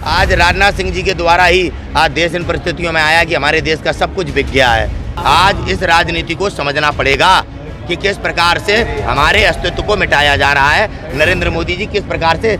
आज राजनाथ सिंह जी के द्वारा ही आज देश इन परिस्थितियों में आया कि हमारे देश का सब कुछ बिक गया है। आज इस राजनीति को समझना पड़ेगा कि किस प्रकार से हमारे अस्तित्व को मिटाया जा रहा है। नरेंद्र मोदी जी किस प्रकार से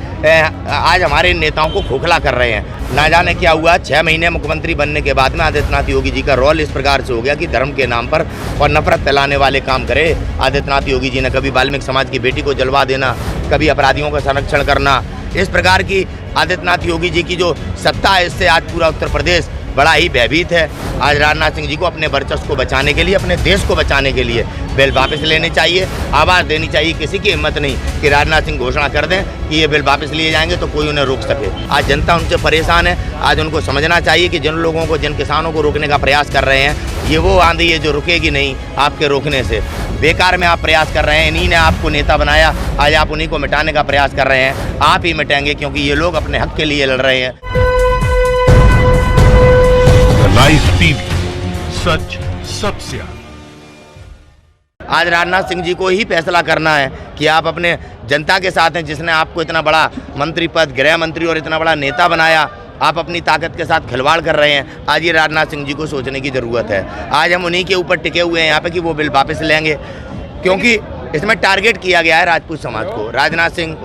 आज हमारे नेताओं को खोखला कर रहे हैं। ना जाने क्या हुआ, 6 महीने मुख्यमंत्री बनने के बाद में आदित्यनाथ योगी जी का रोल इस प्रकार से हो गया कि धर्म के नाम पर और नफरत फैलाने वाले काम करे आदित्यनाथ योगी जी ने। कभी वाल्मीकि समाज की बेटी को जलवा देना, कभी अपराधियों का संरक्षण करना, इस प्रकार की आदित्यनाथ योगी जी की जो सत्ता है, इससे आज पूरा उत्तर प्रदेश बड़ा ही भयभीत है। आज राजनाथ सिंह जी को अपने वर्चस्व को बचाने के लिए, अपने देश को बचाने के लिए बिल वापस लेने चाहिए, आवाज़ देनी चाहिए। किसी की हिम्मत नहीं कि राजनाथ सिंह घोषणा कर दें कि ये बिल वापस लिए जाएंगे तो कोई उन्हें रोक सके। आज जनता उनसे परेशान है। आज उनको समझना चाहिए कि जिन लोगों को, जिन किसानों को रोकने का प्रयास कर रहे हैं, ये वो आंधी है जो रुकेगी नहीं आपके रोकने से। बेकार में आप प्रयास कर रहे हैं। इन्हीं ने आपको नेता बनाया, आज आप उन्हीं को मिटाने का प्रयास कर रहे हैं। आप ही मिटेंगे क्योंकि ये लोग अपने हक के लिए लड़ रहे हैं। लाइव टीवी, सच सबसे आगे। आज राजनाथ सिंह जी को ही फैसला करना है कि आप अपने जनता के साथ हैं, जिसने आपको इतना बड़ा मंत्री पद, गृह मंत्री और इतना बड़ा नेता बनाया। आप अपनी ताकत के साथ खिलवाड़ कर रहे हैं। आज ये राजनाथ सिंह जी को सोचने की ज़रूरत है। आज हम उन्हीं के ऊपर टिके हुए हैं यहाँ पे कि वो बिल वापस लेंगे, क्योंकि इसमें टारगेट किया गया है राजपूत समाज को। राजनाथ सिंह,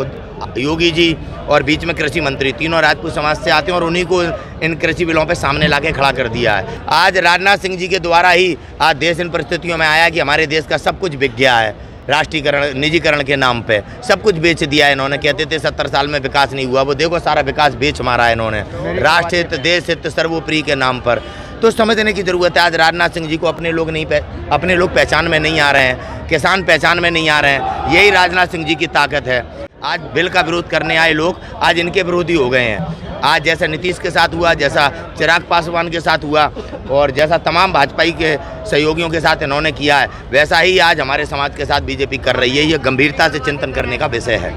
योगी जी और बीच में कृषि मंत्री, तीनों राजपूत समाज से आते हैं और उन्हीं को इन कृषि बिलों पे सामने लाके खड़ा कर दिया है। आज राजनाथ सिंह जी के द्वारा ही आज देश इन परिस्थितियों में आया कि हमारे देश का सब कुछ बिक गया है। राष्ट्रीयकरण, निजीकरण के नाम पे सब कुछ बेच दिया है इन्होंने। कहते थे 70 साल में विकास नहीं हुआ, वो देखो सारा विकास बेच मारा है इन्होंने, राष्ट्र हित, देश हित, सर्वोपरि के नाम पर। तो समझने की ज़रूरत है। आज राजनाथ सिंह जी को अपने लोग पहचान में नहीं आ रहे हैं, किसान पहचान में नहीं आ रहे हैं। यही राजनाथ सिंह जी की ताकत है। आज बिल का विरोध करने आए लोग आज इनके विरोधी हो गए हैं। आज जैसा नीतीश के साथ हुआ, जैसा चिराग पासवान के साथ हुआ और जैसा तमाम भाजपा के सहयोगियों के साथ इन्होंने किया है, वैसा ही आज हमारे समाज के साथ बीजेपी कर रही है। ये गंभीरता से चिंतन करने का विषय है।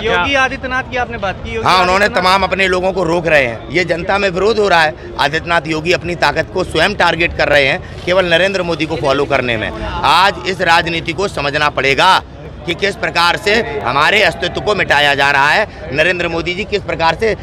योगी आदित्यनाथ की आपने बात की। हाँ, उन्होंने तमाम अपने लोगों को रोक रहे हैं। ये जनता में विरोध हो रहा है। आदित्यनाथ योगी अपनी ताकत को स्वयं टारगेट कर रहे हैं केवल नरेंद्र मोदी को फॉलो करने में। आज इस राजनीति को समझना पड़ेगा कि किस प्रकार से हमारे अस्तित्व को मिटाया जा रहा है। नरेंद्र मोदी जी किस प्रकार से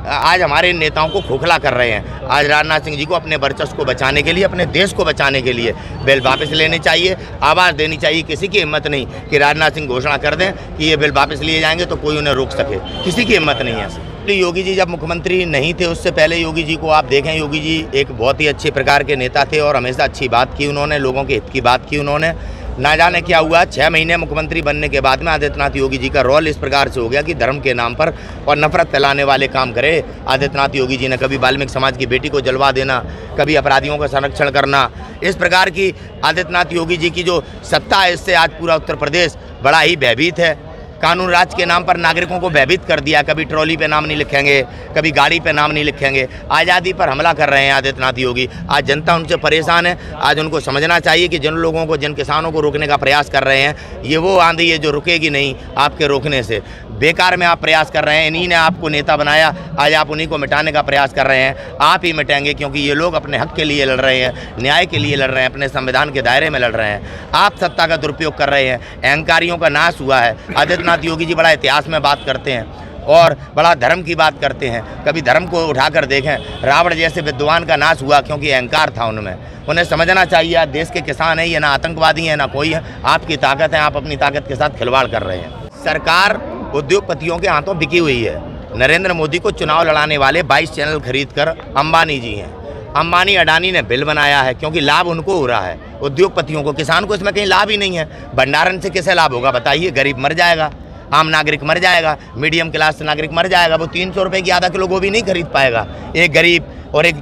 आज हमारे नेताओं को खोखला कर रहे हैं। आज राजनाथ सिंह जी को अपने वर्चस्व को बचाने के लिए, अपने देश को बचाने के लिए बिल वापस लेने चाहिए, आवाज़ देनी चाहिए। किसी की हिम्मत नहीं कि राजनाथ सिंह घोषणा कर दें कि ये बिल वापस लिए जाएंगे तो कोई उन्हें रोक सके। किसी की हिम्मत नहीं है। योगी जी जब मुख्यमंत्री नहीं थे, उससे पहले योगी जी को आप देखें, योगी जी एक बहुत ही अच्छे प्रकार के नेता थे और हमेशा अच्छी बात की उन्होंने, लोगों के हित की बात की उन्होंने। ना जाने क्या हुआ, 6 महीने मुख्यमंत्री बनने के बाद में आदित्यनाथ योगी जी का रोल इस प्रकार से हो गया कि धर्म के नाम पर और नफरत फैलाने वाले काम करे आदित्यनाथ योगी जी ने। कभी वाल्मीकि समाज की बेटी को जलवा देना, कभी अपराधियों का संरक्षण करना, इस प्रकार की आदित्यनाथ योगी जी की जो सत्ता है, इससे आज पूरा उत्तर प्रदेश बड़ा ही भयभीत है। कानून राज के नाम पर नागरिकों को भयभीत कर दिया। कभी ट्रॉली पे नाम नहीं लिखेंगे, कभी गाड़ी पे नाम नहीं लिखेंगे। आज़ादी पर हमला कर रहे हैं आदित्यनाथ योगी। आज जनता उनसे परेशान है। आज उनको समझना चाहिए कि जिन लोगों को, जिन किसानों को रोकने का प्रयास कर रहे हैं, ये वो आंधी है जो रुकेगी नहीं आपके रोकने से। बेकार में आप प्रयास कर रहे हैं। इन्हीं ने आपको नेता बनाया, आज आप उन्हीं को मिटाने का प्रयास कर रहे हैं। आप ही मिटेंगे क्योंकि ये लोग अपने हक के लिए लड़ रहे हैं, न्याय के लिए लड़ रहे हैं, अपने संविधान के दायरे में लड़ रहे हैं। आप सत्ता का दुरुपयोग कर रहे हैं। अहंकारियों का नाश हुआ है। आदित्यनाथ योगी जी बड़ा इतिहास में बात करते हैं और बड़ा धर्म की बात करते हैं। कभी धर्म को उठाकर देखें, रावण जैसे विद्वान का नाश हुआ क्योंकि अहंकार था उनमें। उन्हें समझना चाहिए आज देश के किसान हैं, ये ना आतंकवादी हैं ना कोई है। आपकी ताकत है, आप अपनी ताकत के साथ खिलवाड़ कर रहे हैं। सरकार उद्योगपतियों के हाथों बिकी हुई है। नरेंद्र मोदी को चुनाव लड़ाने वाले 22 चैनल खरीदकर अंबानी जी हैं। अंबानी अडानी ने बिल बनाया है क्योंकि लाभ उनको हो रहा है, उद्योगपतियों को। किसान को इसमें कहीं लाभ ही नहीं है। भंडारण से किसे लाभ होगा बताइए? गरीब मर जाएगा, आम नागरिक मर जाएगा, मीडियम क्लास नागरिक मर जाएगा। वो 300 रुपये की आधा किलो गोभी नहीं खरीद पाएगा। एक गरीब और एक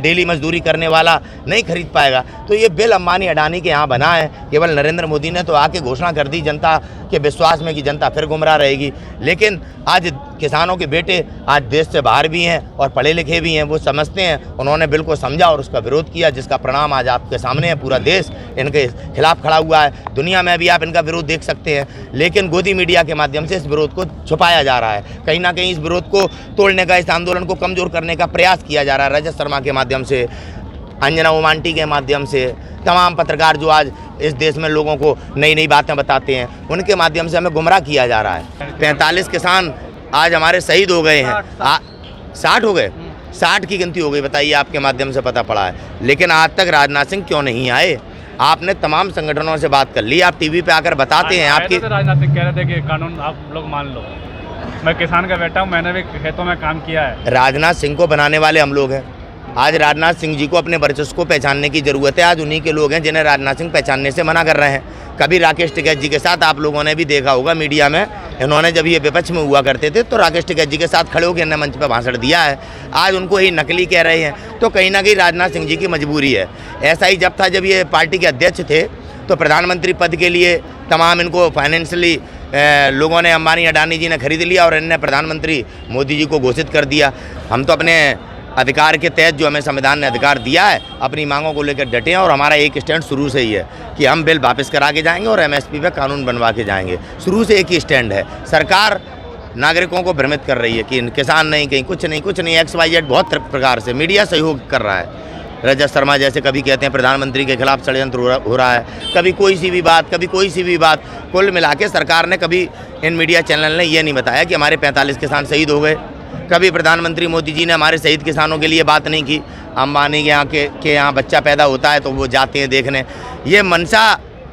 डेली मजदूरी करने वाला नहीं खरीद पाएगा। तो ये बिल अंबानी अडानी के यहाँ बना है। केवल नरेंद्र मोदी ने तो आके घोषणा कर दी जनता के विश्वास में कि जनता फिर गुमराह रहेगी। लेकिन आज किसानों के बेटे आज देश से बाहर भी हैं और पढ़े लिखे भी हैं, वो समझते हैं। उन्होंने बिल को समझा और उसका विरोध किया, जिसका परिणाम आज आपके सामने है। पूरा देश इनके खिलाफ खड़ा हुआ है। दुनिया में भी आप इनका विरोध देख सकते हैं, लेकिन गोदी मीडिया के माध्यम से इस विरोध को छुपाया जा रहा है। कहीं ना कहीं इस विरोध को तोड़ने का, इस आंदोलन को कमज़ोर करने का प्रयास किया जा रहा है। रजत शर्मा के माध्यम से, अंजना ओमांटी के माध्यम से, तमाम पत्रकार जो आज इस देश में लोगों को नई नई बातें बताते हैं, उनके माध्यम से हमें गुमराह किया जा रहा है। 45 किसान आज हमारे शहीद हो गए हैं। 60 हो गए, 60 की गिनती हो गई, बताइए, आपके माध्यम से पता पड़ा है। लेकिन आज तक राजनाथ सिंह क्यों नहीं आए? आपने तमाम संगठनों से बात कर ली, आप टीवी पे आकर बताते हैं आपकी। तो राजनाथ सिंह कह रहे थे कि कानून आप लोग मान लो। मैं किसान का बेटा हूँ, मैंने भी खेतों में काम किया है। राजनाथ सिंह को बनाने वाले हम लोग हैं। आज राजनाथ सिंह जी को अपने वर्चस्व को पहचानने की ज़रूरत है। आज उन्हीं के लोग हैं जिन्हें राजनाथ सिंह पहचानने से मना कर रहे हैं। कभी राकेश टिकैत जी के साथ आप लोगों ने भी देखा होगा मीडिया में, इन्होंने जब ये विपक्ष में हुआ करते थे तो राकेश टिकैत जी के साथ खड़े होकर इन्हें मंच पर भाषण दिया है। आज उनको ही नकली कह रहे हैं, तो कहीं ना कहीं राजनाथ सिंह जी की मजबूरी है। ऐसा ही जब था, जब ये पार्टी के अध्यक्ष थे तो प्रधानमंत्री पद के लिए तमाम इनको फाइनेंशियली लोगों ने, अंबानी अडानी जी ने खरीद लिया और इन्हें प्रधानमंत्री मोदी जी को घोषित कर दिया। हम तो अपने अधिकार के तहत, जो हमें संविधान ने अधिकार दिया है, अपनी मांगों को लेकर डटे हैं और हमारा एक स्टैंड शुरू से ही है कि हम बिल वापस करा के जाएंगे और एमएसपी पे कानून बनवा के जाएंगे। शुरू से एक ही स्टैंड है। सरकार नागरिकों को भ्रमित कर रही है कि किसान नहीं, कहीं कुछ नहीं, XYZ बहुत प्रकार से मीडिया सहयोग कर रहा है। रजत शर्मा जैसे कभी कहते हैं प्रधानमंत्री के खिलाफ षड्यंत्र हो रहा है, कभी कोई सी भी बात। कुल मिला के सरकार ने कभी, इन मीडिया चैनल ने ये नहीं बताया कि हमारे 45 किसान शहीद हो गए। कभी प्रधानमंत्री मोदी जी ने हमारे शहीद किसानों के लिए बात नहीं की। अंबानी के यहाँ बच्चा पैदा होता है तो वो जाते हैं देखने। ये मंशा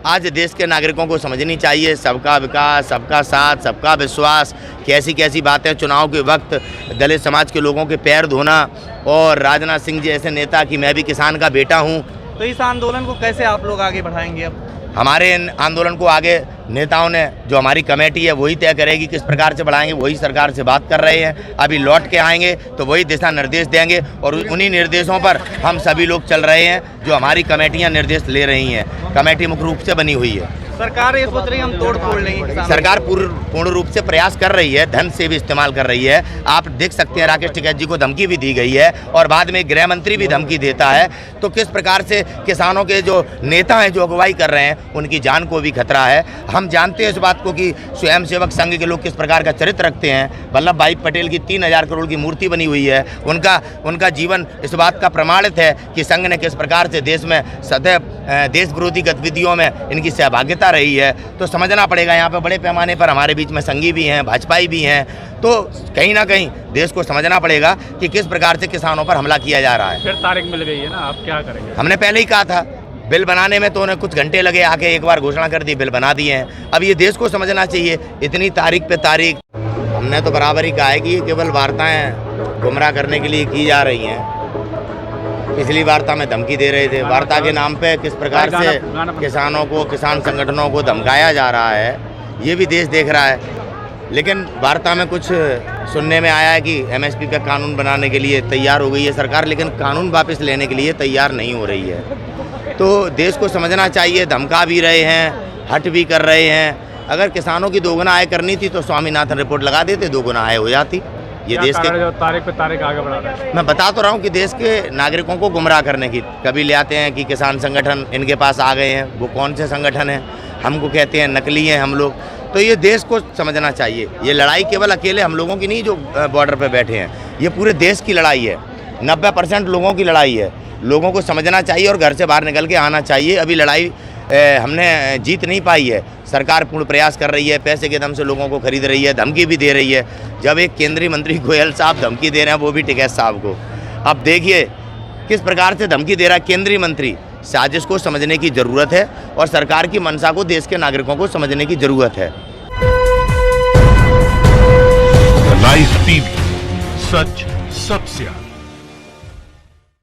आज देश के नागरिकों को समझनी चाहिए। सबका विकास, सबका साथ, सबका विश्वास, कैसी बातें चुनाव के वक्त दलित समाज के लोगों के पैर धोना, और राजनाथ सिंह जी ऐसे नेता कि मैं भी किसान का बेटा हूँ। तो इस आंदोलन को कैसे आप लोग आगे बढ़ाएंगे? अब हमारे इन आंदोलन को आगे नेताओं ने, जो हमारी कमेटी है वही तय करेगी किस प्रकार से बढ़ाएंगे। वही सरकार से बात कर रहे हैं, अभी लौट के आएंगे तो वही दिशा निर्देश देंगे और उन्हीं निर्देशों पर हम सभी लोग चल रहे हैं, जो हमारी कमेटियां निर्देश ले रही हैं। कमेटी मुख्य रूप से बनी हुई है। सरकार ये सोच रही है हम तोड़ फोड़ लेंगे। सरकार पूर्ण रूप से प्रयास कर रही है, धन से भी इस्तेमाल कर रही है। आप देख सकते हैं राकेश टिकैत जी को धमकी भी दी गई है और बाद में गृह मंत्री भी धमकी देता है। तो किस प्रकार से किसानों के जो नेता हैं, जो अगुवाई कर रहे हैं, उनकी जान को भी खतरा है। हम जानते हैं इस बात को कि स्वयंसेवक संघ के लोग किस प्रकार का चरित्र रखते हैं। वल्लभ भाई पटेल की 3000 करोड़ की मूर्ति बनी हुई है। उनका जीवन इस बात का प्रमाणित है कि संघ ने किस प्रकार से देश में सदैव देश विरोधी गतिविधियों में इनकी सहभागिता रही है। तो समझना पड़ेगा, यहाँ पे बड़े पैमाने पर हमारे बीच में संघी भी हैं, भाजपाई भी हैं। तो कहीं ना कहीं देश को समझना पड़ेगा कि किस प्रकार से किसानों पर हमला किया जा रहा है। फिर तारीख मिल गई है ना, आप क्या करेंगे? हमने पहले ही कहा था, बिल बनाने में तो उन्हें कुछ घंटे लगे, आके एक बार घोषणा कर दी, बिल बना दिए हैं। अब ये देश को समझना चाहिए, इतनी तारीख पे तारीख। हमने तो बराबर ही कहा है कि ये केवल वार्ताएं गुमराह करने के लिए की जा रही हैं। पिछली वार्ता में धमकी दे रहे थे, वार्ता के नाम पे किस प्रकार से किसानों को, किसान संगठनों को धमकाया जा रहा है, ये भी देश देख रहा है। लेकिन वार्ता में कुछ सुनने में आया है कि एमएसपी पे कानून बनाने के लिए तैयार हो गई है सरकार, लेकिन कानून वापस लेने के लिए तैयार नहीं हो रही है। तो देश को समझना चाहिए, धमका भी रहे हैं, हट भी कर रहे हैं। अगर किसानों की दोगुना आय करनी थी तो स्वामीनाथन रिपोर्ट लगा देते, दोगुना आय हो जाती। ये देश के तारीख पे तारीख आगे बढ़ा रहा है। मैं बता तो रहा हूँ कि देश के नागरिकों को गुमराह करने की, कभी ले आते हैं कि किसान संगठन इनके पास आ गए हैं। वो कौन से संगठन हैं? हमको कहते हैं नकली हैं हम लोग। तो ये देश को समझना चाहिए, ये लड़ाई केवल अकेले हम लोगों की नहीं जो बॉर्डर पे बैठे हैं, ये पूरे देश की लड़ाई है। 90% लोगों की लड़ाई है। लोगों को समझना चाहिए और घर से बाहर निकल के आना चाहिए। अभी लड़ाई हमने जीत नहीं पाई है। सरकार पूर्ण प्रयास कर रही है, पैसे के दम से लोगों को खरीद रही है, धमकी भी दे रही है। जब एक केंद्रीय मंत्री गोयल साहब धमकी दे रहे हैं, वो भी टिकैत साहब को, अब देखिए किस प्रकार से धमकी दे रहा है केंद्रीय मंत्री। साजिश को समझने की ज़रूरत है और सरकार की मंशा को देश के नागरिकों को समझने की ज़रूरत है। लाइव टीवी, सच सबसे आगे।